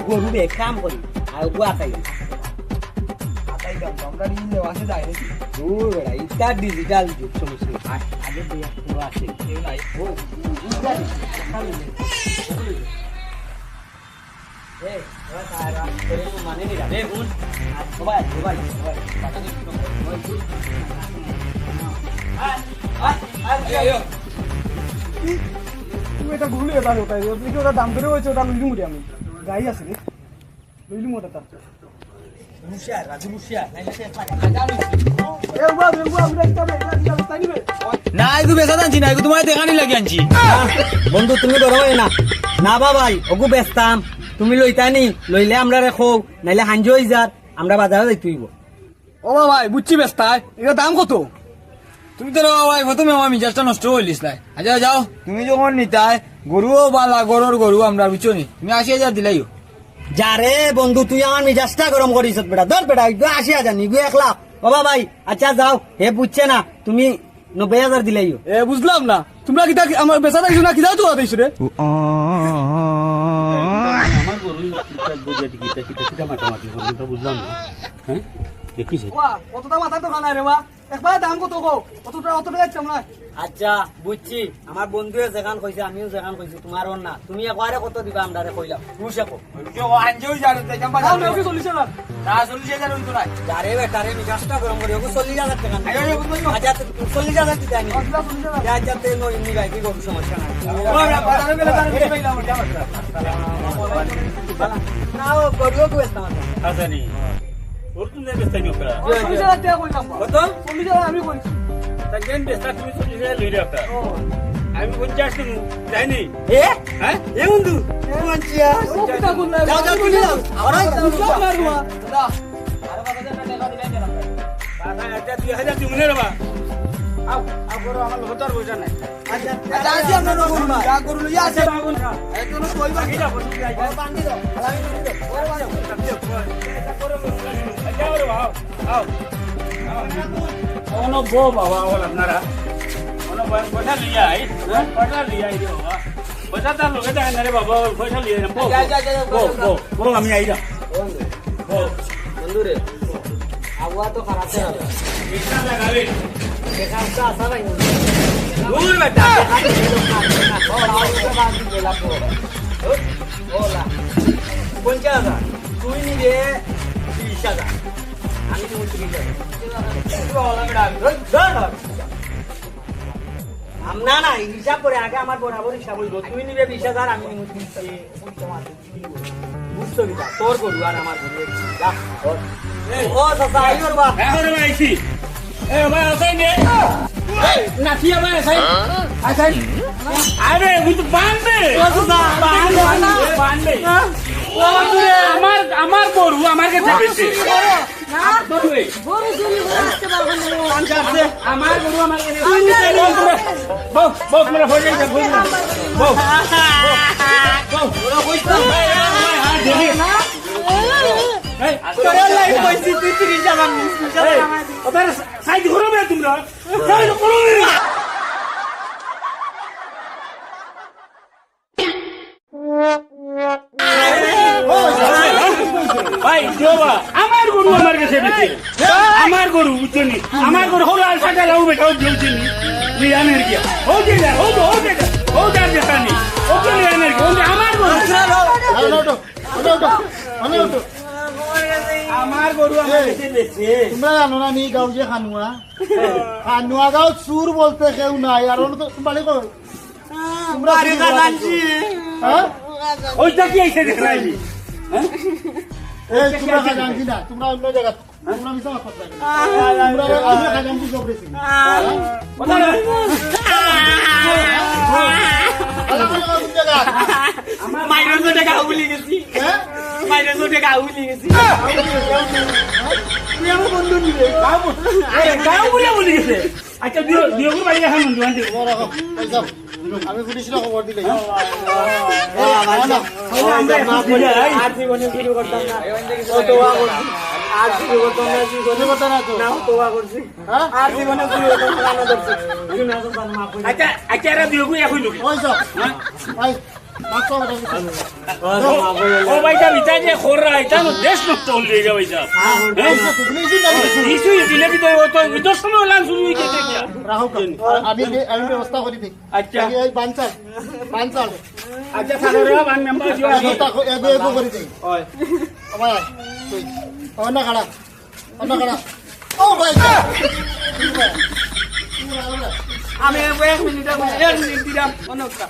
গরু বে কাম করি আর গুয়া খাই আমরা নিয়ে আসে যাই নাকি দূর বেড়া ইটা ডিজিটাল যুগ সমস্যা আগে দিয়ে পুরো আছে কেউ নাই ও এই ওরা তারা করে মানে নি রে গুণ আর সবাই পাতা দিতে তুমি এটা ঘুরলে এটা ওটাই ওটা দাম করে হয়েছে ওটা লইলু মুড়ি আমি গাই আছে রে লইলু মোটা তার মুশিয়া রাজু মুশিয়া নাইলে সে টাকা এ উবা আমরা এটা তাই নিবে না এগু বেচা আনছি না এগু তোমার দেখানি লাগি আনছি বন্ধু তুমি ধরো না না বাবাই ওগু বেচতাম তুমি লইতানি লইলে আমরা রেখো নাইলে হাঞ্জ হয়ে যাত আমরা বাজারে যাইতেইব ও ভাই বুঝছি বেস্তায় এটা দাম কত তুমি তো ভাই প্রথমে আমার মিজাজটা নষ্ট হইলিস নাই আচ্ছা যাও তুমি যখন নিতাই গরুও বালা গরুর গরু আমরা বুঝছনি তুমি 80,000 দিলাইও যারে বন্ধু তুই আমার মিজাজটা গরম করিস বেটা ধর বেটা 80,000 নিগু 1 লাখ বাবা ভাই আচ্ছা যাও হে বুঝছে না তুমি 90,000 দিলাইও এ বুঝলাম না তোমরা কি আমার বেচা দেখছো না কি দাও তো আদেশ রে আমার গরু কিটা মাটামাটি করলে বুঝলাম না হ্যাঁ দেখিস কতটা মাথা তো খানা রে বা একবার দাম কত কো অতটা যাচ্ছাম না আচ্ছা বুঝছি আমার বন্ধুয়ে যেখান কইছে আমিও যেখান কইছি তোমারও না তুমি একবারে কত দিবা আমরারে কইলাম খুশি কো আনজেও জানো দেখাম দাম নাকি 40,000 না 40,000 হইতো না যারে বেটারে মিজাজটা গরম করি ওগু 40,000 টাকা না আইও বন্ধু আচ্ছা 40,000 দিতে আনি 40,000 যা যাতে নই নি গাই কি গরু সমস্যা নাই ওরা বাজারে গেলে তার দিতে পাইলাম না ও গরু বেচতা আচ্ছা নি ওর তুমি বেস্তা নিও করা 40,000 টাকা কইলাম কত 40,000 আমি কইছি তাই বেস্তা তুমি 40,000 লই রাখতা আমি 50 দিন যাইনি এ হ্যাঁ এ বন্ধু মানছিয়া যাও যাও তুমি যাও আরে মারুয়া দা টাকা একটা 2000 দিমু রে বাবা আও গরু আমার হতার বইটা নাই আচ্ছা আচ্ছা আমরা গরু না যা করু ইয়া আছে বাগুন না একদম কইবা কি এটা বসে যাই বান্ধি দাও আলামি যাও রে বাবা আও ono bo bawa wala nara ono bata liya ai bata liya ai bawa bata ta lo eta nare baba bata liya bo bo ami ai da bo বন্ধু রে আবহাওয়া তো খারাপ আছে ikna lagabe দেখাটা আসা নাই দূর বেটা ওলা 50,000 তুই নিবে 20,000 আমি তুমি 30,000 না না হিসাব করে আগে আমার বরাবর হিসাব হইব তুমি নিবে 20,000 আমি নিব 30,000 বুঝছো কি তোর করু আর আমার করু যা ও দাদা আইওর বা ahora va isi va asai ne না কি আমার সাই আসাই are butu bande bande আমার গরু আমার কাছে বেশি আমার গরু আমার কাছে বউ বউ মেরা হয়ে যাবে বউ বউ বউ ওরা কইতা দেখি এই তোরা লাইন কইছি তুই 30,000 ওদের সাইড ঘুরো বে তোমরা সাইড করো ভাই দেবা আমার গরু আমার কাছে বেশি আমার গরু বুঝছনি আমার গরু হলো আর সাটা লাউ বেটা বুঝছনি নি এনার্জি ও যে ও যার দেখানি ও কে এনার্জি ও আমার গরু আমার গরু আমার কাছে বেশি তোমরা জানো না নি গাঁও যে খানুয়া খানুয়া গাঁও চুর বলতে কেউ নাই আর অন্য তো বাড়ি কই তোমরা জানছি হ্যাঁ ওইটা কি এসে দেখাইলি হ্যাঁ এই তোমরা জানছি না তোমরা অন্য জায়গা তোমরা মিছা কথা বলছো তোমরা আমি খাজানছি সব রেছি মাইরো তো টাকা উলি গেছি মাইরো তো টাকা উলি গেছি তুই আমার বন্ধু নিবে গাও বলে গেছে আচ্ছা দিও বাড়ি এখন বন্ধু আনতে আমি পুলিশের খবর দিলে আর জীবনে শুরু করতাম না আর শুরু করতাম না কোনো কথা না তো না তোবা করছি আর জীবনে শুরু করতাম না ধরছি আচ্ছা আচ্ছা এরা দিও এখন ওই সব ভাই মারছো বেটা ও ভাইটা ভিতরে যে খোররা এটা তো দেশ নষ্ট হল রে ভাইটা কিছুই দিলে কি তো ও তো ইদর সময় লান শুরু হয়ে গেছে কি রাহুল আমি ব্যবস্থা করি দিই আচ্ছা এই বানচাল আচ্ছা সারে বান মেম্বার জিও ব্যবস্থা এগো করে দিই ওই ও ভাই তুই অন্য খাড়া ও ভাই আমি 1 মিনিট দিলাম অনকা